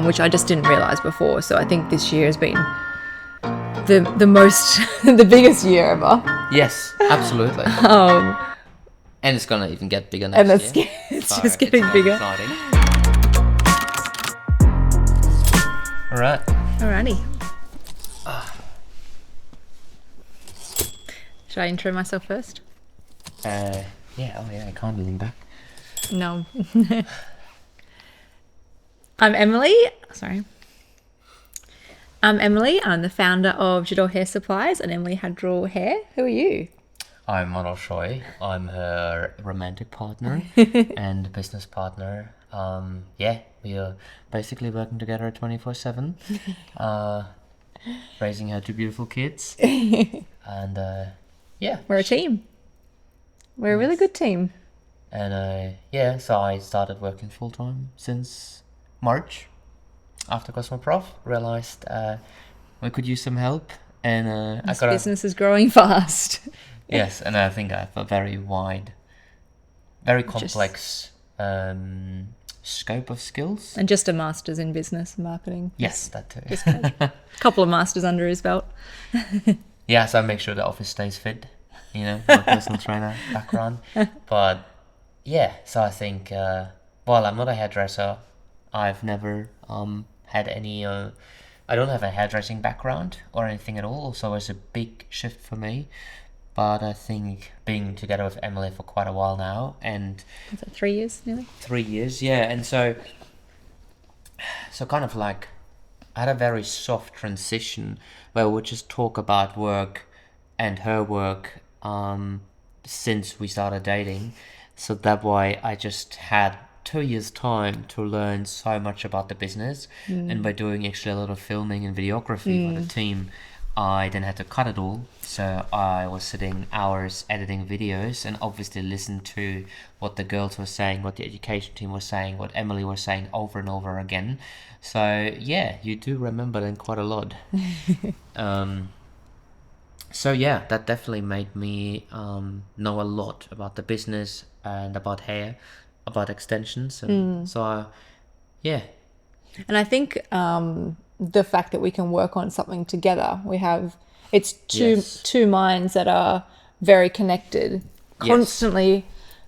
which I just didn't realise before. So I think this year has been the most, the biggest year ever. Yes, absolutely. Um, And it's gonna even get bigger and next year. it's So just getting very bigger. Exciting. All right. Alrighty. Should I intro myself first? Yeah. Oh yeah. I can't lean back. No. I'm Emily. Sorry. I'm Emily. I'm the founder of Jadore Hair Supplies and Emilly Hadrill Hair. Who are you? I'm Manuel Scheu. I'm her romantic partner and business partner. Yeah, we are basically working together 24/7, raising her two beautiful kids, and yeah, We're a team. We're a really good team. and yeah. So I started working full time since March after Cosmoprof. Realized we could use some help, and I This got business is growing fast. yes, and I think I have a very wide, very complex scope of skills. And just a master's in business and marketing. Yes, that too. Just a couple of masters under his belt. Yeah, so I make sure the office stays fit, you know, my personal trainer background. But yeah, so I think, well, I'm not a hairdresser. I've never had any, I don't have a hairdressing background or anything at all, so it's a big shift for me. But I think being together with Emily for quite a while now, and Is that 3 years nearly? 3 years, yeah, and so kind of like I had a very soft transition where we just talk about work and her work since we started dating. So that way I just had 2 years time to learn so much about the business, and by doing actually a lot of filming and videography for the team, I then had to cut it all. So I was sitting hours editing videos and obviously listened to what the girls were saying, what the education team was saying, what Emily was saying over and over again. So yeah, you do remember them quite a lot. So yeah, that definitely made me know a lot about the business and about hair, about extensions. And so yeah. And I think the fact that we can work on something together, it's two minds that are very connected, constantly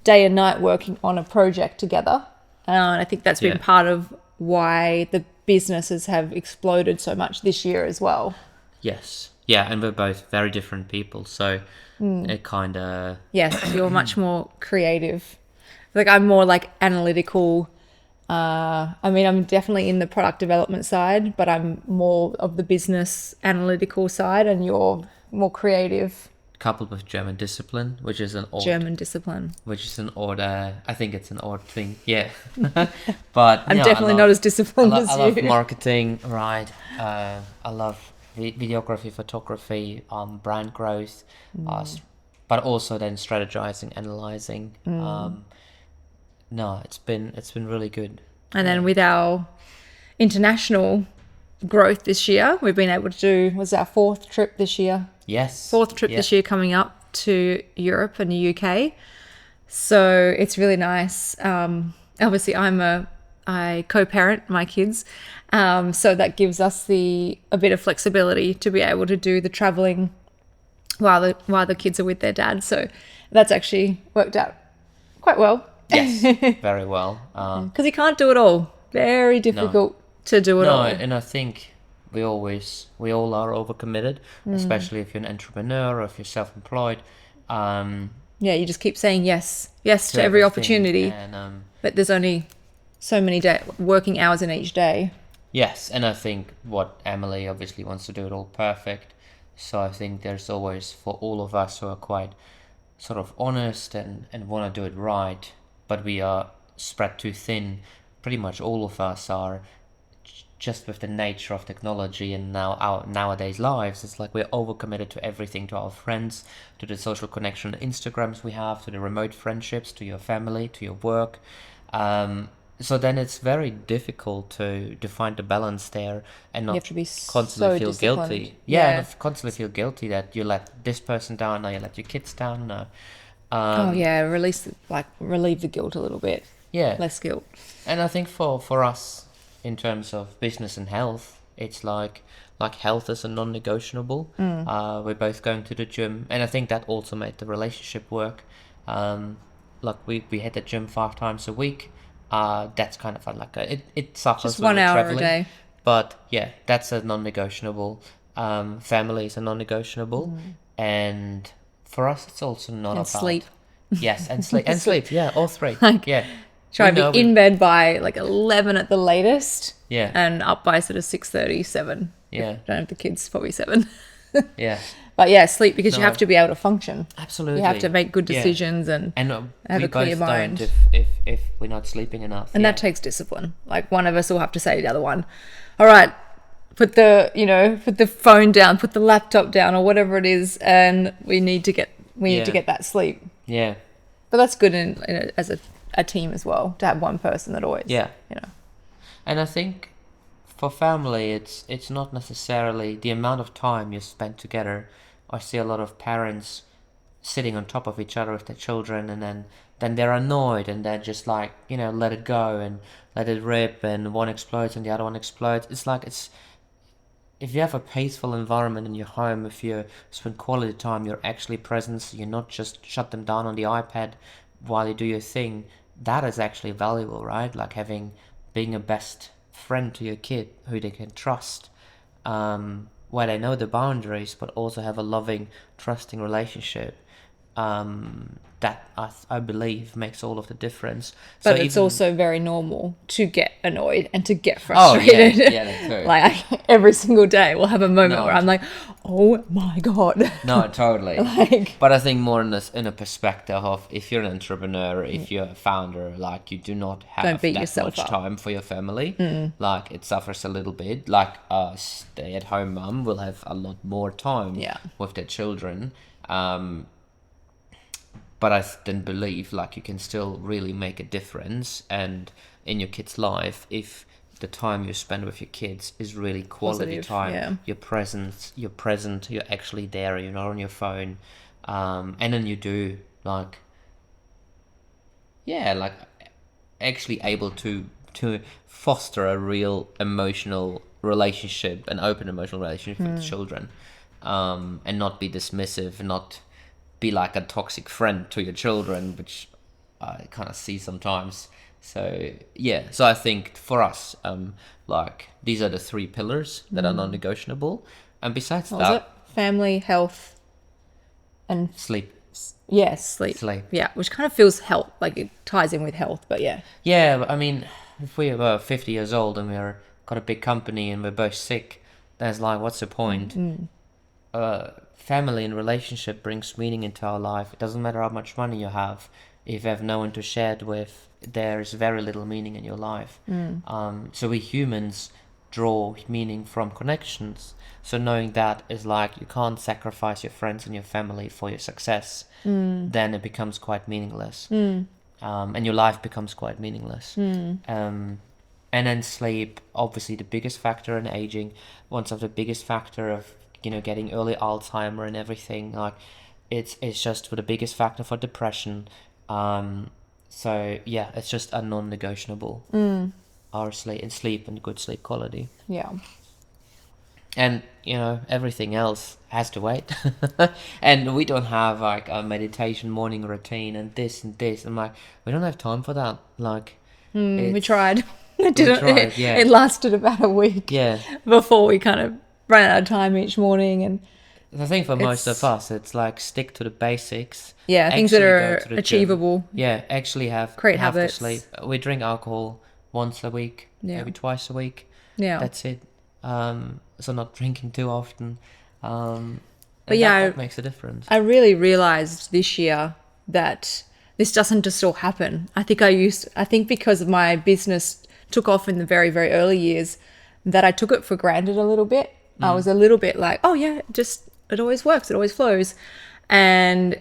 day and night working on a project together. And I think that's been part of why the businesses have exploded so much this year as well. Yes. Yeah, and we're both very different people, so it kind of... Yes, you're much more creative. Like I'm more like analytical. I mean, I'm definitely in the product development side, but I'm more of the business analytical side, and you're more creative. Coupled with German discipline, which is an odd... German discipline. Which is an odd... I think it's an odd thing, yeah. But I'm definitely not as disciplined as you. I love marketing, right? I love videography, photography, brand growth, but also then strategizing, analyzing. No, it's been really good. And then with our international growth this year, we've been able to do, was our fourth trip this year? Yes. Fourth trip this year coming up to Europe and the UK. So it's really nice. Obviously I co-parent my kids. So that gives us a bit of flexibility to be able to do the traveling while the kids are with their dad. So that's actually worked out quite well. Yes, very well. Because you can't do it all. Very difficult to do it all. No, and I think we all are overcommitted, especially if you're an entrepreneur or if you're self-employed. Yeah, you just keep saying yes to every opportunity. And, but there's only so many working hours in each day. Yes, and I think what Emily obviously wants to do it all perfect. So I think there's always, for all of us who are quite sort of honest and want to do it right, but we are spread too thin. Pretty much all of us are, just with the nature of technology and now our nowadays lives. It's like we're overcommitted to everything, to our friends, to the social connection Instagrams we have, to the remote friendships, to your family, to your work. So then it's very difficult to find the balance there and not you have to be constantly feel disciplined. guilty. Yeah, and constantly feel guilty that you let this person down, now you let your kids down. Relieve the guilt a little bit. Yeah. Less guilt. And I think for us, in terms of business and health, it's like health is a non-negotiable. We're both going to the gym, and I think that also made the relationship work. Like we hit the gym 5 times a week. That's kind of like it suffers Just when 1 we're hour traveling, a day. but yeah, that's a non-negotiable. Family is a non-negotiable, and for us, it's also not And about sleep. Yes, and sleep and sleep. Yeah, all three. Like, Yeah, Try We to know be we- in bed by like 11 at the latest. Yeah. And up by sort of 6:30, 7. Yeah. Don't have the kids, probably 7. Yeah, But yeah, sleep, because you No. have to be able to function. absolutely. You have to make good Yeah. decisions and And have we a clear both mind. don't if we're not sleeping enough. And yeah. that takes discipline. Like, one of us will have to say to the other one, all right, put the phone down, put the laptop down, or whatever it is, and we need to get that sleep. Yeah, But that's good as a team as well, to have one person that always, Yeah. you know. and I think for family, it's not necessarily the amount of time you spend together. I see a lot of parents sitting on top of each other with their children, and then they're annoyed, and they're just like, let it go and let it rip, and one explodes and the other one explodes. It's like if you have a peaceful environment in your home, if you spend quality time, you're actually present, so you're not just shut them down on the iPad while you do your thing. That is actually valuable, right? Like being a best friend to your kid who they can trust, where they know the boundaries, but also have a loving, trusting relationship. That I believe makes all of the difference. But So it's even- also very normal to get annoyed and to get Oh, yeah, frustrated. yeah, that's true. Like, every single day we'll have a moment No. where I'm like, oh my God. No, totally. Like, But I think more in a perspective of, if you're an entrepreneur, if you're a founder, like, you do not have Don't beat that yourself much up. time for your family. Like, it suffers a little bit. Like, a stay-at-home mum will have a lot more time Yeah. with their children. But I then believe, like, you can still really make a difference and in your kid's life if the time you spend with your kids is really quality Positive, time. yeah. You're present, you're actually there, you're not on your phone. And then you do, like actually able to foster a real emotional relationship, an open emotional relationship with the children, and not be dismissive, not be like a toxic friend to your children, which I kind of see sometimes. So yeah, so I think for us, like, these are the 3 pillars that are non-negotiable, and besides what was that, it? Family, health, and sleep. sleep. Sleep. Yeah, which kind of feels health, like it ties in with health, but yeah. Yeah, but I mean, if we were 50 years old and we're got a big company and we're both sick, then it's like, what's the point? Family and relationship brings meaning into our life. It doesn't matter how much money you have. If you have no one to share it with, there's very little meaning in your life. So we humans draw meaning from connections. So knowing that is like, you can't sacrifice your friends and your family for your success, then it becomes quite meaningless. And your life becomes quite meaningless. And then sleep, obviously the biggest factor in aging, one of the biggest factor of getting early Alzheimer and everything. Like, it's just for the biggest factor for depression. So yeah, it's just a non-negotiable. Our sleep and good sleep quality. Yeah. And everything else has to wait. And we don't have like a meditation morning routine and this and this. I'm like, we don't have time for that. Like, We tried. It didn't. tried, yeah. It lasted about a week yeah. before we kind of ran out of time each morning. And I think for most It's- of us, it's like, stick to the basics. yeah, things that Actually go are to the gym. achievable. Yeah, actually Create have habits. to sleep. We drink alcohol once a week, Yeah. maybe twice a week. Yeah. That's it. So not drinking too often. And But yeah, that makes a difference. I really realized this year that this doesn't just all happen. I think because my business took off in the very, very early years, that I took it for granted a little bit. I was a little bit like, oh yeah, it always works, it always flows. And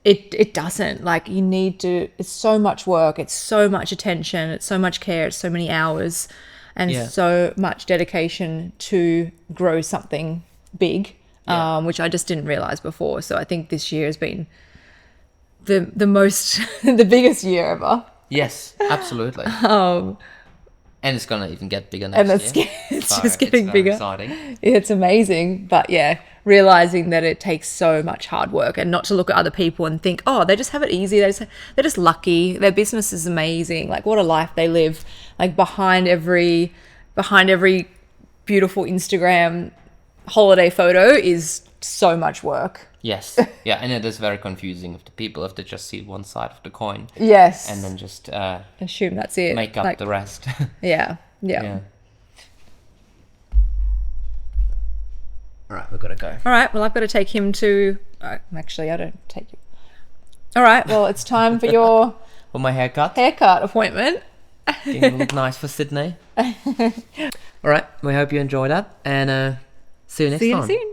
it doesn't. Like, you need to, it's so much work, it's so much attention, it's so much care, it's so many hours, and Yeah. so much dedication to grow something big, Yeah. which I just didn't realize before. So I think this year has been the most, the biggest year ever. Yes, absolutely. And it's gonna even get bigger And next year. it's So just getting very bigger. Exciting. It's amazing. But yeah, realizing that it takes so much hard work, and not to look at other people and think, oh, they just have it easy. They're just lucky. Their business is amazing. Like, what a life they live. Like, behind every beautiful Instagram holiday photo is so much work. Yes. Yeah, and it is very confusing if the people have to just see one side of the coin Yes. and then just assume that's it. make up Like, the rest. Yeah. Yeah. All right, we've got to go. All right. Well, I've got to take him to. Actually, I don't take you. All right. Well, it's time for your For my haircut. haircut appointment. Getting look nice for Sydney. All right, we hope you enjoyed that, and see you next See you time. soon.